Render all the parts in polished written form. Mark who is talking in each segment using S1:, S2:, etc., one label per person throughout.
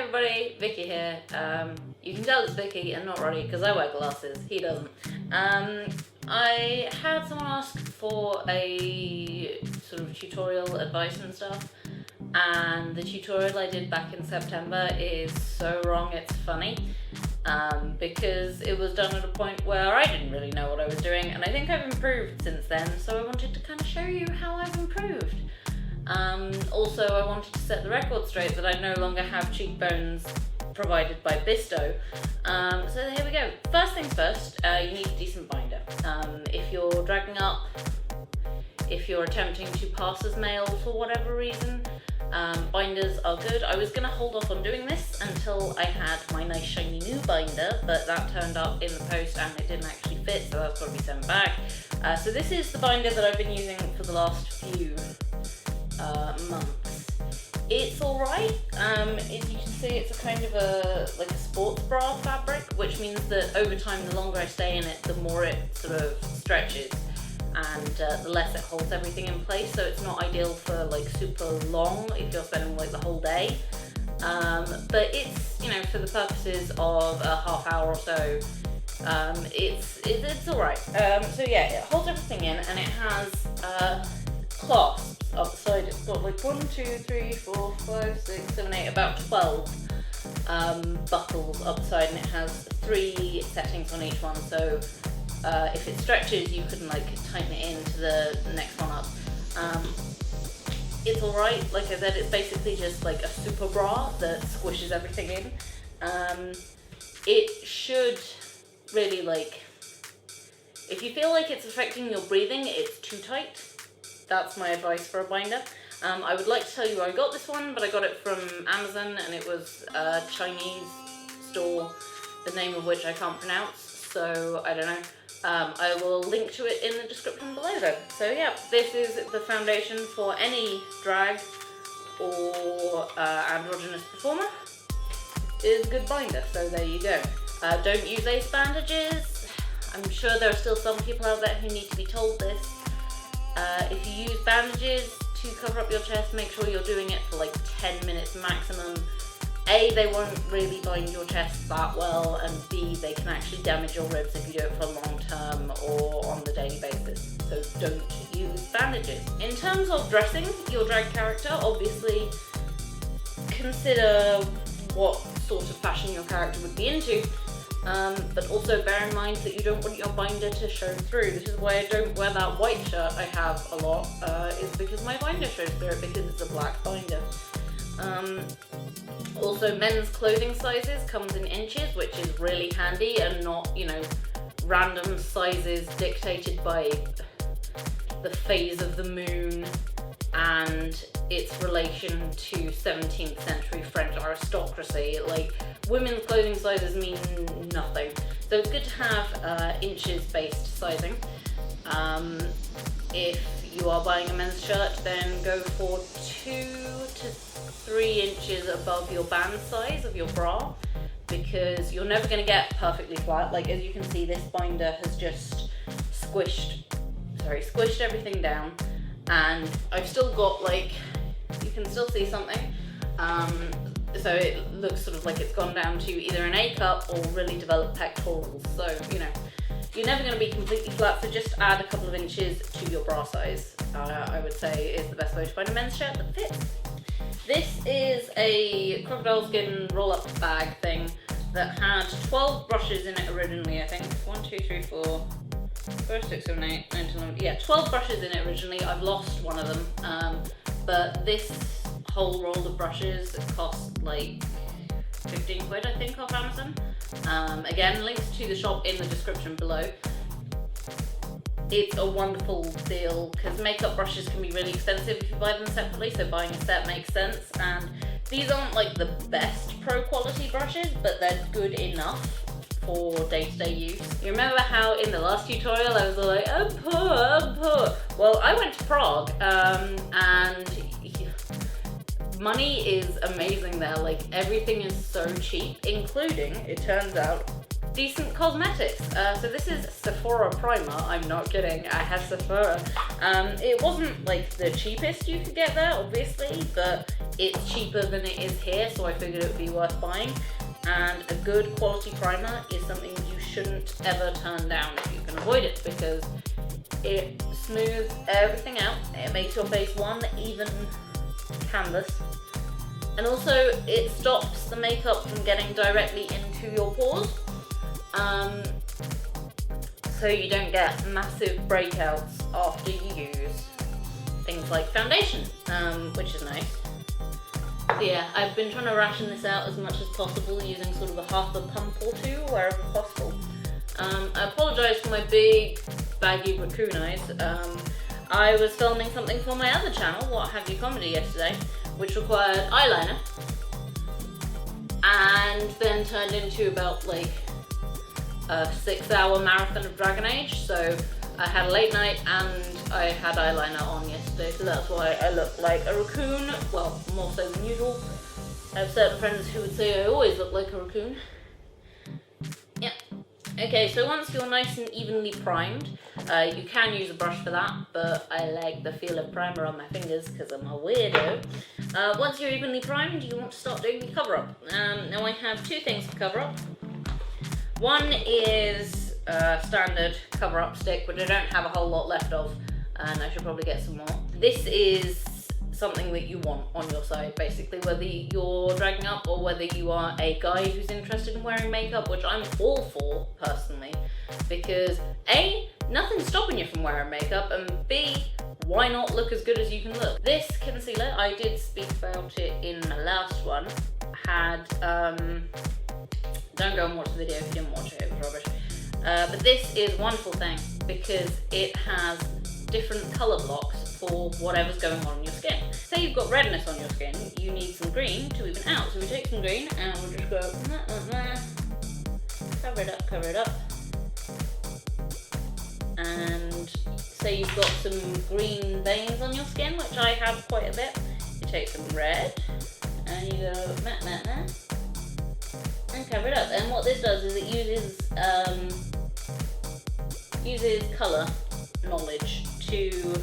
S1: everybody, Vicky here. You can tell it's Vicky and not Roddy because I wear glasses, he doesn't. I had someone ask for a sort of tutorial advice and stuff, and the tutorial I did back in September is so wrong it's funny, because it was done at a point where I didn't really know what I was doing, and I think I've improved since then, so I wanted to kind of show you how I've improved. Also, I wanted to set the record straight that I no longer have cheekbones provided by Bisto. So here we go. First things first, you need a decent binder. If you're dragging up, if you're attempting to pass as male for whatever reason, binders are good. I was going to hold off on doing this until I had my nice shiny new binder, but that turned up in the post and it didn't actually fit, so that's got to be sent back. So this is the binder that I've been using for the last few months. It's alright. As you can see, it's a kind of a sports bra fabric, which means that over time, the longer I stay in it, the more it sort of stretches, and the less it holds everything in place. So it's not ideal for super long if you're spending the whole day. But it's, for the purposes of a half hour or so, it's alright. So yeah, it holds everything in, and it has clasps up the side. It's got 1, 2, 3, 4, 5, 6, 7, 8, about 12 buckles up the side, and it has 3 settings on each one. So if it stretches, you can tighten it into the next one up. It's alright. Like I said, it's basically just a super bra that squishes everything in. It should really if you feel like it's affecting your breathing, it's too tight. That's my advice for a binder. I would like to tell you where I got this one, but I got it from Amazon, and it was a Chinese store, the name of which I can't pronounce, so I don't know. I will link to it in the description below though. So yeah, this is the foundation for any drag or androgynous performer. It is a good binder, so there you go. Don't use ace bandages. I'm sure there are still some people out there who need to be told this. If you use bandages to cover up your chest, make sure you're doing it for 10 minutes maximum. A, they won't really bind your chest that well, and B, they can actually damage your ribs if you do it for long term or on the daily basis. So don't use bandages. In terms of dressing your drag character, obviously consider what sort of fashion your character would be into. But also bear in mind that you don't want your binder to show through. This is why I don't wear that white shirt I have a lot, is because my binder shows through it because it's a black binder. Also, men's clothing sizes comes in inches, which is really handy, and not, random sizes dictated by the phase of the moon and its relation to 17th century French aristocracy. Women's clothing sizes mean nothing. So it's good to have inches-based sizing. If you are buying a men's shirt, then go for 2 to 3 inches above your band size of your bra, because you're never going to get perfectly flat. As you can see, this binder has just squished everything down, and I've still got you can still see something. So it looks sort of like it's gone down to either an A cup or really developed pectorals. So, you're never going to be completely flat, so just add a couple of inches to your bra size, I would say is the best way to find a men's shirt that fits. This is a crocodile skin roll-up bag thing that had 12 brushes in it originally, I think. 1, 2, 3, 4, 5, 6, 7, 8, 9, 10, 11. Yeah, 12 brushes in it originally. I've lost one of them, but this whole roll of brushes cost 15 quid, I think, off Amazon. Again, links to the shop in the description below. It's a wonderful deal because makeup brushes can be really expensive if you buy them separately, so buying a set makes sense. And these aren't the best pro quality brushes, but they're good enough for day-to-day use. You remember how in the last tutorial I was all I'm poor. Well, I went to Prague, and money is amazing there. Everything is so cheap, including, it turns out, decent cosmetics. So this is Sephora primer. I'm not kidding, I have Sephora. It wasn't like the cheapest you could get there, obviously, but it's cheaper than it is here, so I figured it would be worth buying. And a good quality primer is something you shouldn't ever turn down if you can avoid it, because it smooths everything out. It makes your face one even canvas, and also it stops the makeup from getting directly into your pores, so you don't get massive breakouts after you use things like foundation, which is nice. So yeah, I've been trying to ration this out as much as possible, using sort of a half a pump or two wherever possible. I apologise for my big baggy raccoon eyes. I was filming something for my other channel, What Have You Comedy, yesterday, which required eyeliner, and then turned into about like a 6-hour marathon of Dragon Age. So I had a late night and I had eyeliner on yesterday, so that's why I look like a raccoon, well, more so than usual. I have certain friends who would say I always look like a raccoon. Yeah. Okay, so once you're nice and evenly primed, you can use a brush for that, but I like the feel of primer on my fingers because I'm a weirdo. Once you're evenly primed, you want to start doing the cover-up. Now I have two things for cover-up. One is standard cover-up stick, which I don't have a whole lot left of, and I should probably get some more. This is something that you want on your side, basically, whether you're dragging up or whether you are a guy who's interested in wearing makeup, which I'm all for, personally, because A, nothing's stopping you from wearing makeup, and B, why not look as good as you can look? This concealer, I did speak about it in my last one, had, don't go and watch the video if you didn't watch it, it was rubbish. But this is a wonderful thing because it has different colour blocks for whatever's going on in your skin. Say you've got redness on your skin, you need some green to even out. So we take some green and we'll just go cover it up. And say you've got some green veins on your skin, which I have quite a bit. You take some red and you go and cover it up. And what this does is it uses colour knowledge to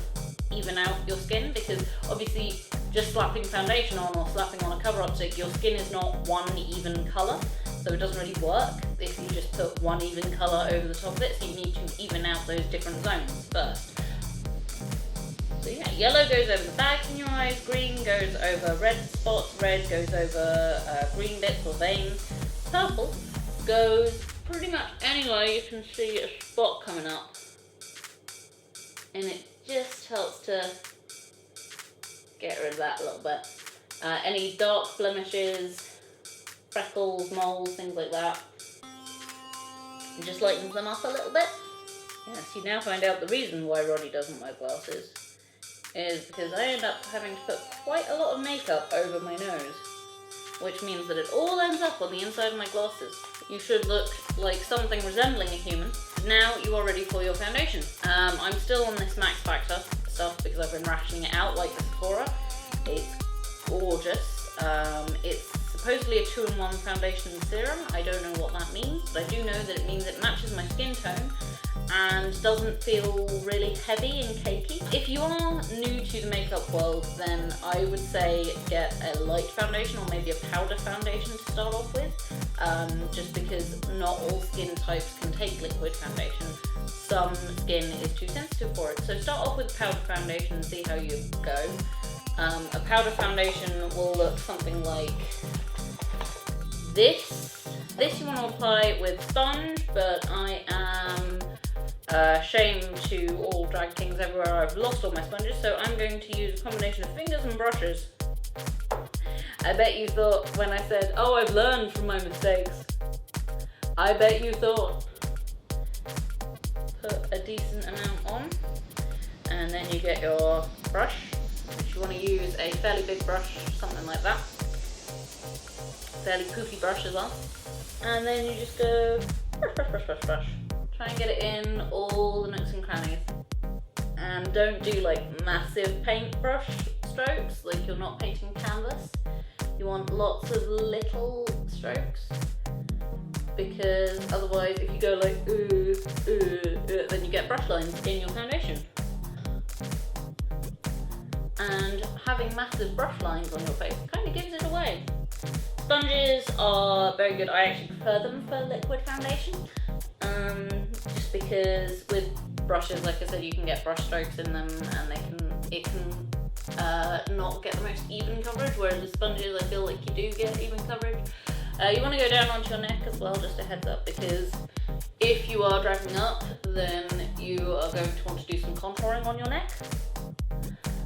S1: even out your skin, because obviously just slapping foundation on or slapping on a cover-up stick, your skin is not one even colour, so it doesn't really work if you just put one even colour over the top of it, so you need to even out those different zones first. So yeah, yellow goes over the bags in your eyes, green goes over red spots, red goes over green bits or veins, purple goes pretty much anywhere you can see a spot coming up, and it just helps to get rid of that a little bit. Any dark blemishes, freckles, moles, things like that, it just lightens them up a little bit. Yes, you now find out the reason why Roddy doesn't wear glasses is because I end up having to put quite a lot of makeup over my nose, which means that it all ends up on the inside of my glasses. You should look like something resembling a human. Now you are ready for your foundation. I'm still on this Max Factor stuff because I've been rationing it out like the Sephora. It's gorgeous. It's supposedly a 2-in-1 foundation serum. I don't know what that means, but I do know that it means it matches my skin tone and doesn't feel really heavy and cakey. If you are new to the makeup world, then I would say get a light foundation or maybe a powder foundation to start off with, just because not all skin types can take liquid foundation. Some skin is too sensitive for it. So start off with powder foundation and see how you go. A powder foundation will look something like this. This you want to apply with sponge, but I am shame to all drag kings everywhere, I've lost all my sponges, so I'm going to use a combination of fingers and brushes. I bet you thought when I said, oh, I've learned from my mistakes, I bet you thought put a decent amount on, and then you get your brush, which you want to use a fairly big brush, something like that, fairly poofy brush as well, and then you just go brush. Try and get it in all the nooks and crannies, and don't do like massive paintbrush strokes, like you're not painting canvas. You want lots of little strokes. because otherwise if you go like then you get brush lines in your foundation. And having massive brush lines on your face kind of gives it away. Sponges are very good. I actually prefer them for liquid foundation, just because with brushes, like I said, you can get brush strokes in them, and it can not get the most even coverage, whereas with sponges I feel like you do get even coverage. You want to go down onto your neck as well, just a heads up, because if you are dragging up, then you are going to want to do some contouring on your neck.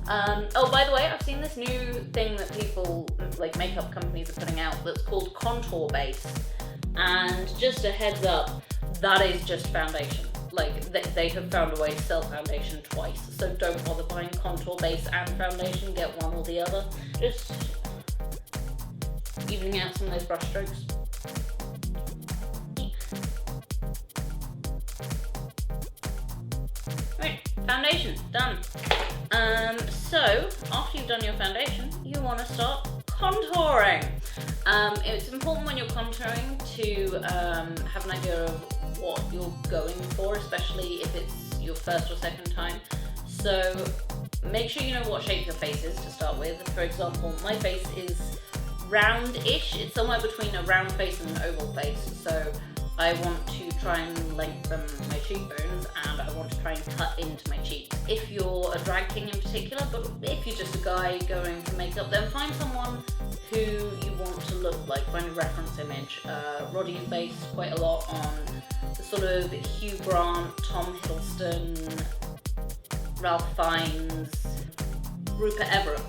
S1: Oh, by the way, I've seen this new thing that people, like makeup companies, are putting out that's called contour base. And just a heads up, that is just foundation. Like, they have found a way to sell foundation twice. So don't bother buying contour base and foundation, get one or the other. Just evening out some of those brush strokes. Right, foundation, done. So after you've done your foundation, you want to start contouring. It's important when you're contouring to have an idea of what you're going for, especially if it's your first or second time. So make sure you know what shape your face is to start with. For example, my face is round-ish. It's somewhere between a round face and an oval face. So I want to try and lengthen my cheekbones, and I want to try and cut into my cheeks. If you're a drag king in particular, but if you're just a guy going for makeup, then find someone who you want to look like. Find a reference image. Roddy is based quite a lot on the sort of Hugh Grant, Tom Hiddleston, Ralph Fiennes, Rupert Everett.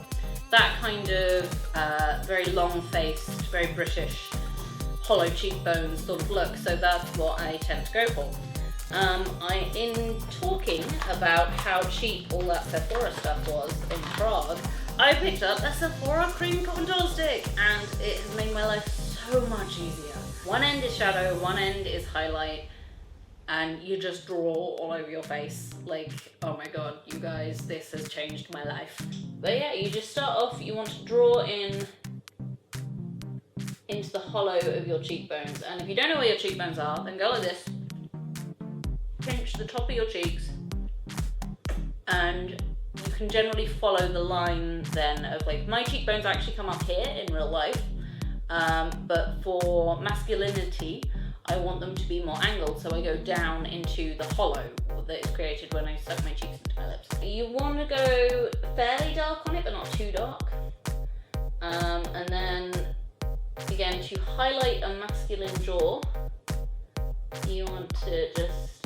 S1: That kind of very long-faced, very British, hollow cheekbones sort of look, so that's what I tend to go for. In talking about how cheap all that Sephora stuff was in Prague, I picked up a Sephora cream contour stick, and it has made my life so much easier. One end is shadow, one end is highlight, and you just draw all over your face. Like, oh my god, you guys, this has changed my life. But yeah, you just start off, you want to draw into the hollow of your cheekbones, and if you don't know where your cheekbones are, then go like this, pinch the top of your cheeks, and you can generally follow the line then of, like, my cheekbones actually come up here in real life, but for masculinity I want them to be more angled, so I go down into the hollow that is created when I suck my cheeks into my lips. You want to go fairly dark on it, but not too dark, and then again, to highlight a masculine jaw, you want to just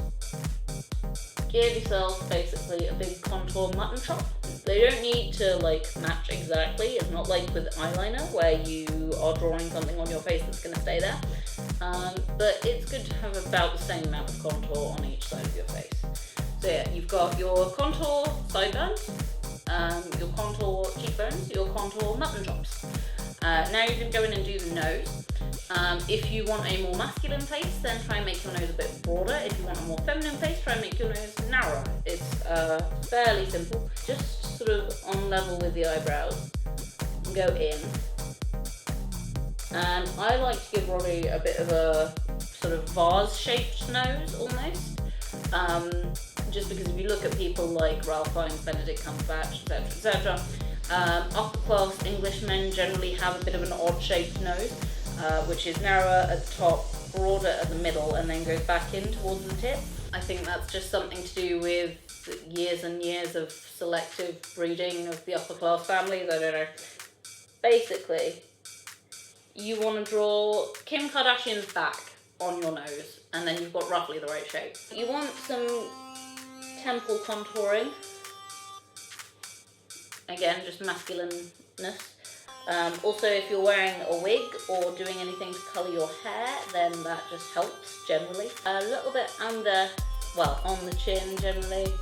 S1: give yourself basically a big contour mutton chop. They don't need to like match exactly. It's not like with eyeliner where you are drawing something on your face that's going to stay there. But it's good to have about the same amount of contour on each side of your face. So yeah, you've got your contour sideburns, your contour cheekbones, your contour mutton chops. Now you can go in and do the nose. If you want a more masculine face, then try and make your nose a bit broader. If you want a more feminine face, try and make your nose narrower. It's fairly simple, just sort of on level with the eyebrows. Go in. And I like to give Roddy a bit of a sort of vase-shaped nose, almost. Just because if you look at people like Ralph Fiennes, Benedict Cumberbatch, etc., upper-class Englishmen generally have a bit of an odd-shaped nose, which is narrower at the top, broader at the middle, and then goes back in towards the tip. I think that's just something to do with years and years of selective breeding of the upper-class families. I don't know. Basically, you want to draw Kim Kardashian's back on your nose, and then you've got roughly the right shape. You want some temple contouring. Again, just masculineness. Also, if you're wearing a wig or doing anything to colour your hair, then that just helps generally. A little bit under, well, on the chin generally.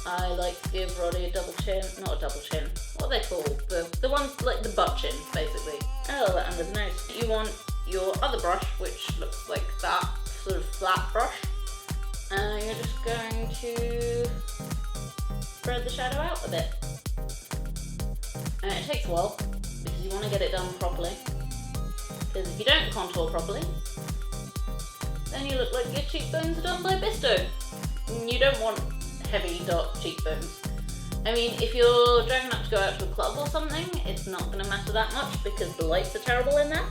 S1: I like to give Roddy a double chin, not a double chin, what are they called? The ones like the butt chin, basically. And a little bit under the nose. You want your other brush, which looks like that, sort of flat brush. And you're just going to spread the shadow out a bit. And it takes a while, because you want to get it done properly. Because if you don't contour properly, then you look like your cheekbones are done by Bisto. You don't want heavy, dark cheekbones. I mean, if you're driving up to go out to a club or something, it's not going to matter that much because the lights are terrible in there.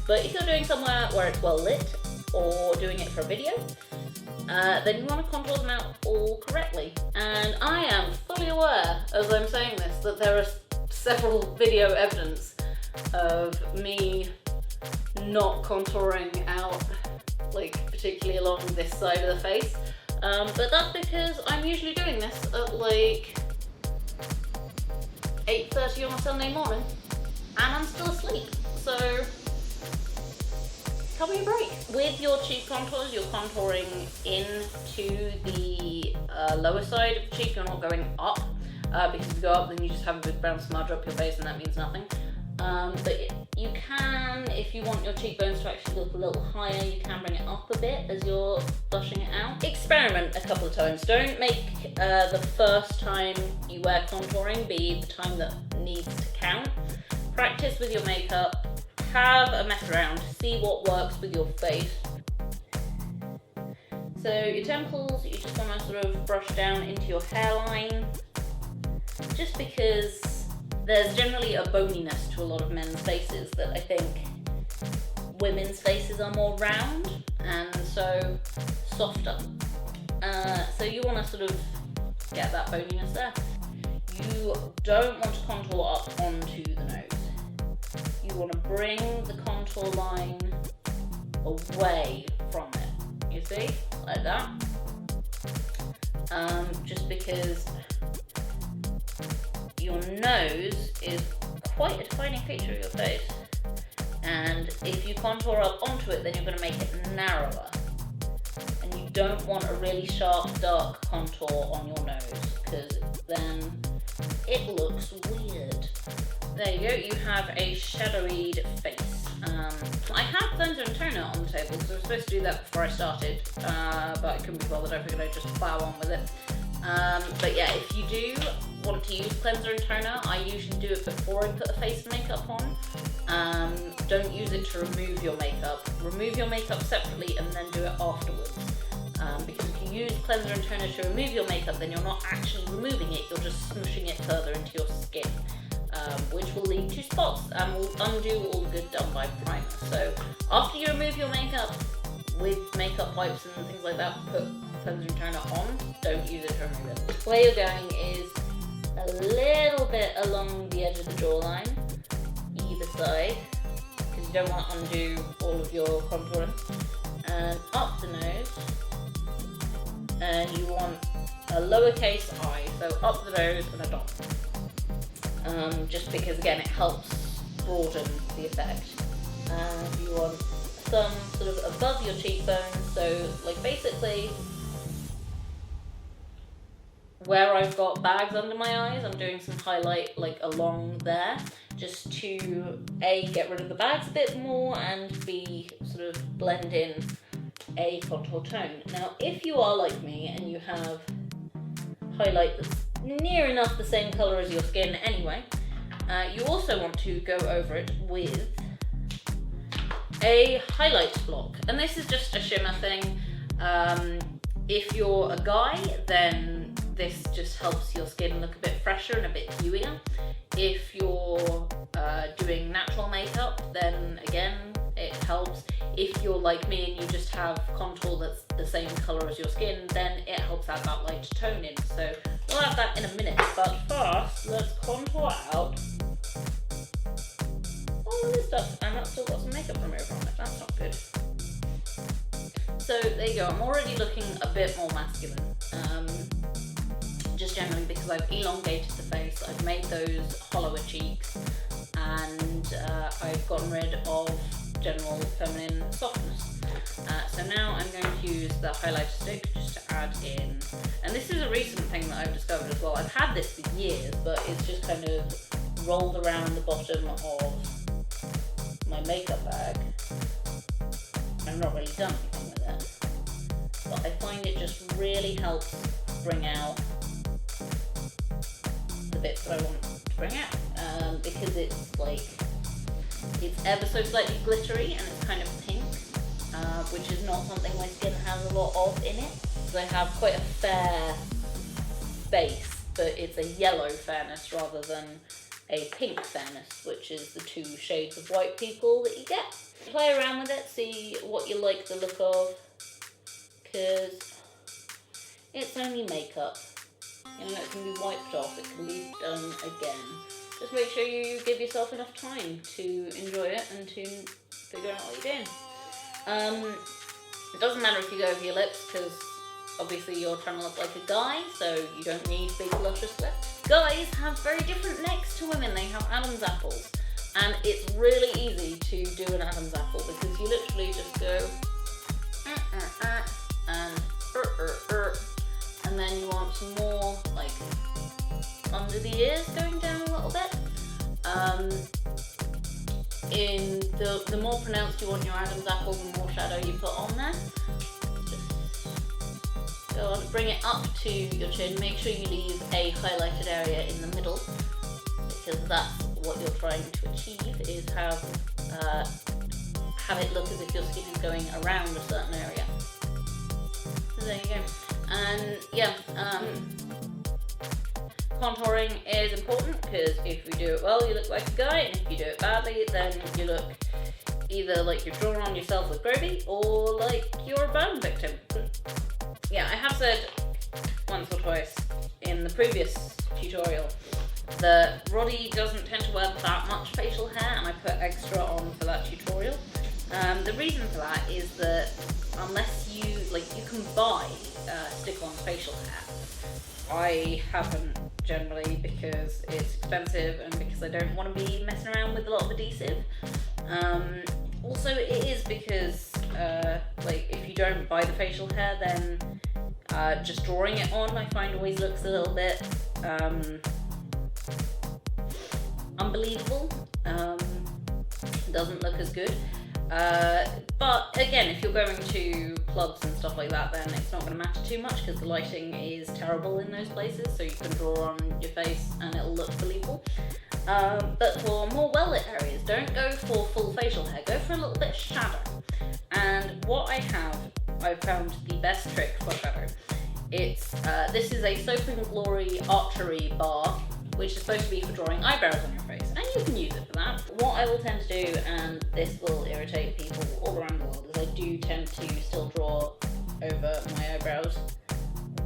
S1: But if you're doing somewhere where it's well lit, or doing it for a video, then you want to contour them out all correctly. And I am fully aware, as I'm saying this, that there are several video evidence of me not contouring out, like, particularly along this side of the face. But that's because I'm usually doing this at like 8:30 on a Sunday morning, and I'm still asleep. So cut me a break. With your cheek contours, you're contouring into the lower side of the cheek. You're not going up, because if you go up, then you just have a big brown smudge up your face, and that means nothing. But you can, if you want your cheekbones to actually look a little higher, you can bring it up a bit as you're blushing it out. Experiment a couple of times. Don't make the first time you wear contouring be the time that needs to count. Practice with your makeup, have a mess around, see what works with your face. So your temples, you just want to sort of brush down into your hairline, just because there's generally a boniness to a lot of men's faces that I think women's faces are more round and so softer. So you want to sort of get that boniness there. You don't want to contour up onto the nose. You want to bring the contour line away from it, you see, like that. Just because your nose is quite a defining feature of your face, and if you contour up onto it, then you're going to make it narrower, and you don't want a really sharp dark contour on your nose because then it looks weird. There you go, you have a shadowied face. I had cleanser and toner on the table because I was supposed to do that before I started, but I couldn't be bothered. I figured I'd just plow on with it. But yeah, if you do want to use cleanser and toner, I usually do it before I put a face makeup on. Don't use it to remove your makeup. Remove your makeup separately and then do it afterwards. Because if you use cleanser and toner to remove your makeup, then you're not actually removing it, you're just smooshing it further into your skin, which will lead to spots and will undo all the good done by primer. So after you remove your makeup with makeup wipes and things like that, put cleanser and toner on, don't use it to remove it. Where you're going is a little bit along the edge of the jawline, either side, because you don't want to undo all of your contouring, and up the nose, and you want a lowercase I, so up the nose and a dot, just because again it helps broaden the effect. You want some sort of above your cheekbones, so like basically where I've got bags under my eyes, I'm doing some highlight like along there, just to A, get rid of the bags a bit more, and B, sort of blend in a contour tone. Now, if you are like me and you have highlight that's near enough the same colour as your skin anyway, you also want to go over it with a highlight block. And this is just a shimmer thing. If you're a guy, then this just helps your skin look a bit fresher and a bit dewier. If you're doing natural makeup, then again, it helps. If you're like me and you just have contour that's the same colour as your skin, then it helps add that light tone in. So we'll have that in a minute, but first, let's contour out all of this stuff. And I've still got some makeup remover on it, that's not good. So there you go, I'm already looking a bit more masculine. Just generally because I've elongated the face, I've made those hollower cheeks, and I've gotten rid of general feminine softness. So now I'm going to use the highlighter stick just to add in, and this is a recent thing that I've discovered as well. I've had this for years, but it's just kind of rolled around the bottom of my makeup bag. I've not really done anything with it, but I find it just really helps bring out the bits that I want to bring out, because it's like, it's ever so slightly glittery and it's kind of pink, which is not something my skin has a lot of in it. So I have quite a fair base, but it's a yellow fairness rather than a pink fairness, which is the 2 shades of white people that you get. Play around with it, see what you like the look of, because it's only makeup. You know, it can be wiped off, it can be done again. Just make sure you give yourself enough time to enjoy it and to figure out what you're doing. It doesn't matter if you go over your lips, because obviously you're trying to look like a guy, so you don't need big luscious lips. Guys have very different necks to women. They have Adam's apples, and it's really easy to do an Adam's apple because you literally just go and then you want some more like under the ears going down a little bit. In the more pronounced you want your Adam's apple, the more shadow you put on there. Just go on, bring it up to your chin. Make sure you leave a highlighted area in the middle, because that's what you're trying to achieve, is have it look as if your skin is going around a certain area. So there you go. And yeah, contouring is important, because if you do it well, you look like a guy, and if you do it badly, then you look either like you're drawing on yourself with Groby, or like you're a burn victim. Yeah, I have said once or twice in the previous tutorial that Roddy doesn't tend to wear that much facial hair, and I put extra on for that tutorial. The reason for that is that unless you can buy stick-on facial hair. I haven't generally, because it's expensive and because I don't want to be messing around with a lot of adhesive. Also, it is because if you don't buy the facial hair, then just drawing it on I find always looks a little bit unbelievable. Doesn't look as good. But again, if you're going to clubs and stuff like that, then it's not going to matter too much, because the lighting is terrible in those places, so you can draw on your face and it'll look believable. But for more well-lit areas, don't go for full facial hair, go for a little bit of shadow. And what I've found the best trick for shadow. This is a Soap and Glory archery bar, which is supposed to be for drawing eyebrows on your face, and you can use it for that. What I will tend to do, and this will irritate people all around the world, is I do tend to still draw over my eyebrows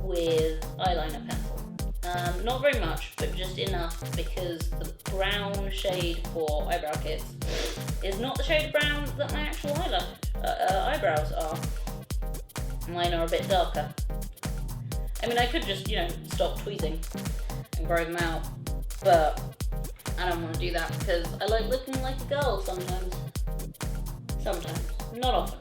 S1: with eyeliner pencil. Not very much, but just enough, because the brown shade for eyebrow kits is not the shade of brown that my actual eyebrows are. Mine are a bit darker. I mean, I could just, stop tweezing and grow them out, but I don't want to do that because I like looking like a girl sometimes. Sometimes, not often.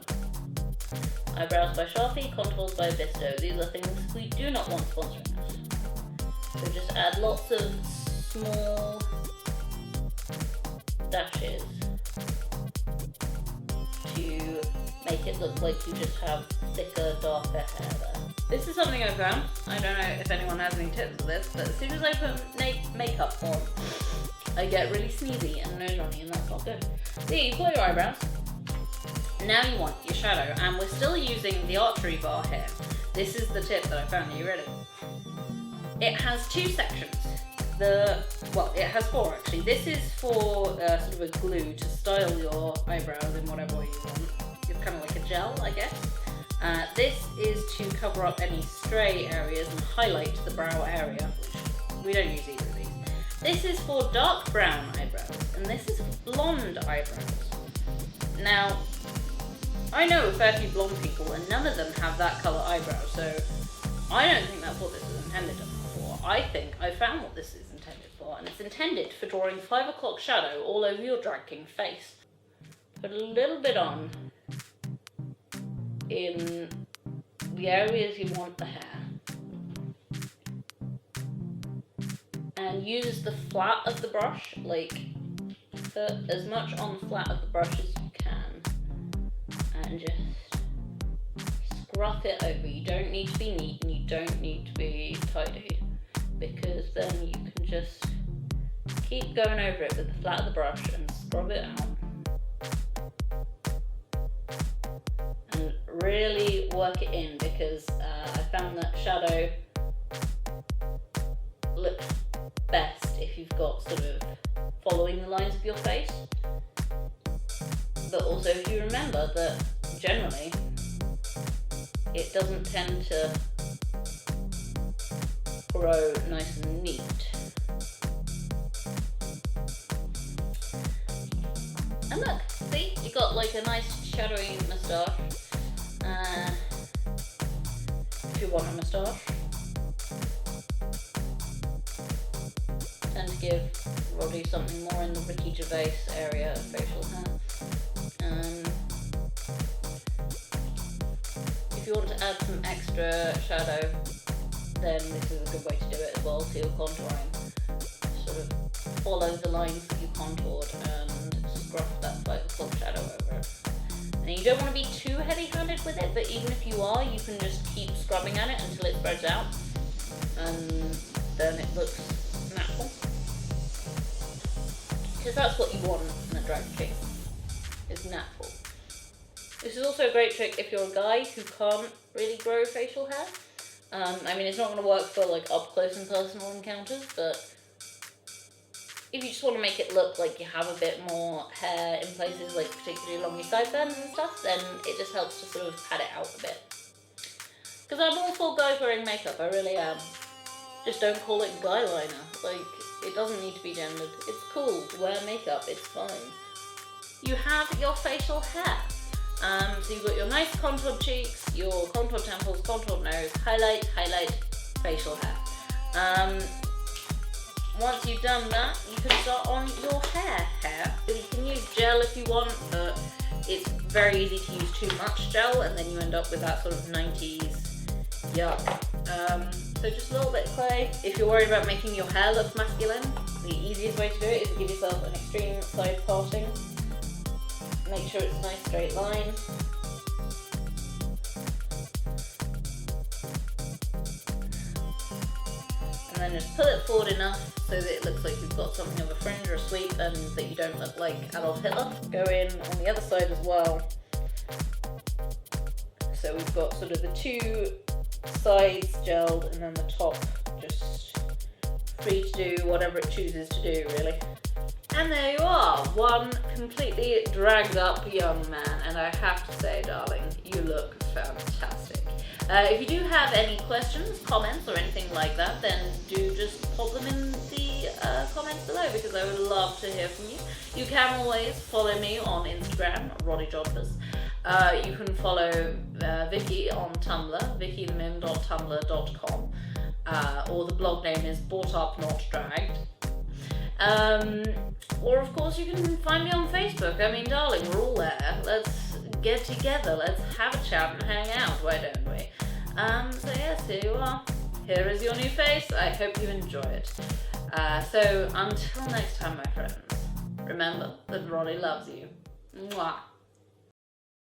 S1: Eyebrows by Sharpie, contours by Bisto. These are things we do not want sponsoring us. So just add lots of small dashes to make it look like you just have thicker, darker hair there. This is something I found. I don't know if anyone has any tips for this, but as soon as I put makeup on, I get really sneezy and nose runny, and that's not good. So yeah, you've got your eyebrows. Now you want your shadow, and we're still using the archery bar here. This is the tip that I found. Are you ready? It has 2 sections. It has 4 actually. This is for sort of a glue to style your eyebrows in whatever way you want. It's kind of like a gel, I guess. This is to cover up any stray areas and highlight the brow area, which we don't use either of these. This is for dark brown eyebrows, and this is for blonde eyebrows. Now, I know a fair few blonde people, and none of them have that colour eyebrows, so I don't think that's what this is intended for. I think I found what this is intended for, and it's intended for drawing 5 o'clock shadow all over your drag king face. Put a little bit on in the areas you want the hair, and use the flat of the brush, put as much on the flat of the brush as you can, and just scruff it over. You don't need to be neat and you don't need to be tidy, because then you can just keep going over it with the flat of the brush and scrub it out. And really work it in, because I found that shadow looks best if you've got sort of following the lines of your face. But also if you remember that generally it doesn't tend to grow nice and neat. And look, see, you got like a nice shadowy moustache. If you want a moustache. Tend to give Roddy something more in the Ricky Gervais area of facial hair. If you want to add some extra shadow, then this is a good way to do it as well. So you're contouring, sort of follow the lines that you contoured and scruff that slight full shadow over it. And you don't want to be too heavy-handed with it, but even if you are, you can just keep scrubbing at it until it spreads out, and then it looks natural. Because that's what you want in a drag trick, is natural. This is also a great trick if you're a guy who can't really grow facial hair. I mean, it's not going to work for like up close and personal encounters, but if you just want to make it look like you have a bit more hair in places like particularly along your sideburns and stuff, then it just helps to sort of pad it out a bit. Because I'm all for guys wearing makeup, I really am. Just don't call it guy liner. Like, it doesn't need to be gendered. It's cool to wear makeup, it's fine. You have your facial hair. So you've got your nice contoured cheeks, your contoured temples, contoured nose, highlight, facial hair. Once you've done that, you can start on your hair. You can use gel if you want, but it's very easy to use too much gel and then you end up with that sort of 90s yuck. So just a little bit of clay. If you're worried about making your hair look masculine, the easiest way to do it is to give yourself an extreme side parting. Make sure it's a nice straight line. And then just pull it forward enough so that it looks like you've got something of a fringe or a sweep and that you don't look like Adolf Hitler. Go in on the other side as well. So we've got sort of the two sides gelled and then the top just free to do whatever it chooses to do, really. And there you are, one completely dragged up young man, and I have to say, darling, you look fantastic. If you do have any questions, comments, or anything like that, then do just pop them in the comments below, because I would love to hear from you. You can always follow me on Instagram, Roddy Jodphurs. You can follow Vicky on Tumblr, vickymim.tumblr.com, or the blog name is Bought Up Not Dragged. Or of course you can find me on Facebook. I mean, darling, we're all there. Let's get together, let's have a chat and hang out, why don't we? So yes, here you are. Here is your new face. I hope you enjoy it. So until next time, my friends, remember that Roddy loves you. Mwah.